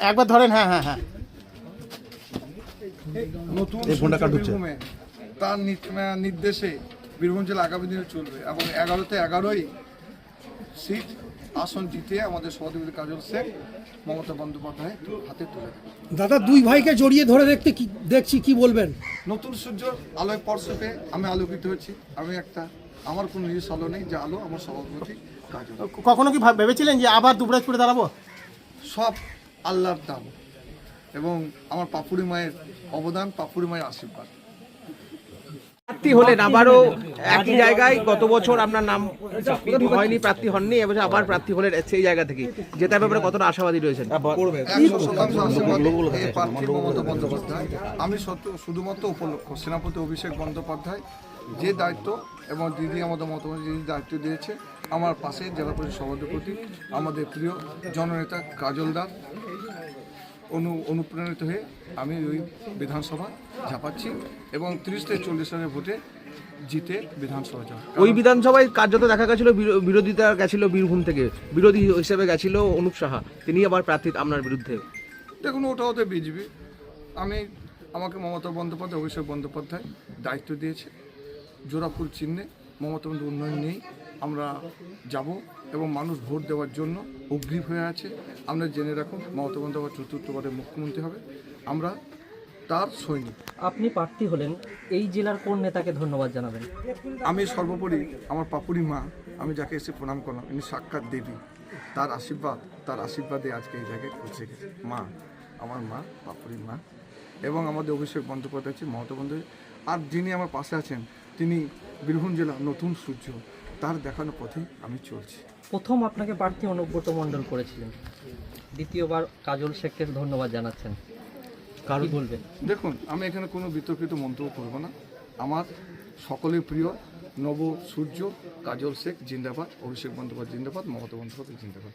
একবার ধরেন। হ্যাঁ হ্যাঁ হ্যাঁ, নতুন বীরভূমে তার নির্দেশে বীরভূম জেলা আগামী দিনে চলবে এবং 11তে 11ই সিট আসন জিতিয়ে আমাদের সভাপতি কাজল শেখ মমতা বন্দ্যোপাধ্যায় হাতে তুলে দেবে। দাদা, দুই ভাইকে জড়িয়ে ধরে দেখছি, কি বলবেন? নতুন সূর্য আলোয় স্পর্শে আমি আলোকিত হয়েছি। আমার কোনো নিজস্ব আলো নেই, যে আলো আমার সভাপতি কাজল। কখনো কি ভেবেছিলেন যে আবার দুবরাজপুরে দাঁড়াবো? সব আল্লাহর দান এবং আমার পাপুরি মায়ের অবদান, পাপুরি মায়ের আশীর্বাদ। প্রার্থী হলেন আবারও একই জায়গায়। গত বছর আপনার নাম হয়নি, প্রার্থী হননি, এবছর আবার প্রার্থী হলেন সেই জায়গা থেকে। জেতার ব্যাপারে কতটা আশাবাদী রয়েছেন? 100% আশীর্বাদ এই প্রার্থী মমতা বন্দ্যোপাধ্যায়। আমি শুধুমাত্র উপলক্ষ সেনাপতি অভিষেক বন্দ্যোপাধ্যায় যে দায়িত্ব এবং দিদি আমাদের মতামত যে দায়িত্ব দিয়েছে, আমার পাশে জেলা পরিষদ সভাপতি আমাদের প্রিয় জননেতা কাজল দাস অনুপ্রাণিত হয়ে আমি ওই বিধানসভা ঝাঁপাচ্ছি এবং 30 থেকে 40 রানের ভোটে জিতে বিধানসভা যাওয়া। ওই বিধানসভায় কার্যত দেখা গেছিল বিরোধিতা গেছিল বীরভূম থেকে, বিরোধী হিসেবে গেছিল অনুপ সাহা, তিনি আবার প্রার্থী আপনার বিরুদ্ধে। দেখুন, ওটা হতে বিজেপি। আমাকে মমতা বন্দ্যোপাধ্যায় অভিষেক বন্দ্যোপাধ্যায় দায়িত্ব দিয়েছে। জোড়াফুল চিহ্নে মমতা বন্দ্যোপাধ্যায় উন্নয়ন নেই, আমরা যাব এবং মানুষ ভোট দেওয়ার জন্য উগ্রীব হয়ে আছে। আমরা জেনে রাখুন, মমতা বন্দ্যোপাধ্যায় চতুর্থবারের মুখ্যমন্ত্রী হবে, আমরা তার সৈনিক। আপনি প্রার্থী হলেন, এই জেলার কোন নেতাকে ধন্যবাদ জানাবেন? আমি সর্বোপরি আমার পাপুরি মা, আমি যাকে এসে প্রণাম করলাম, ইনি সাক্ষাৎ দেবী। তার আশীর্বাদে আজকে এই জায়গায় পৌঁছে গেছে। মা, আমার মা, পাপুরি মা এবং আমাদের অভিষেক বন্দ্যোপাধ্যায় আছে, মমতা বন্দ্যোপাধ্যায়, আর যিনি আমার পাশে আছেন তিনি বীরভূম জেলা নতুন সূর্য, তার দেখানো পথে আমি চলছি। প্রথম আপনাকে প্রার্থী অনুব্রত মণ্ডল করেছিলেন, দ্বিতীয়বার কাজল শেখকে ধন্যবাদ জানাচ্ছেন, কারো বলবেন? দেখুন, আমি এখানে কোনো বিতর্কিত মন্তব্য করব না। আমার সকলের প্রিয় নব সূর্য কাজল শেখ জিন্দাবাদ, অভিষেক বন্দ্যোপাধ্যায় জিন্দাবাদ, মমতা বন্দ্যোপাধ্যায় জিন্দাবাদ।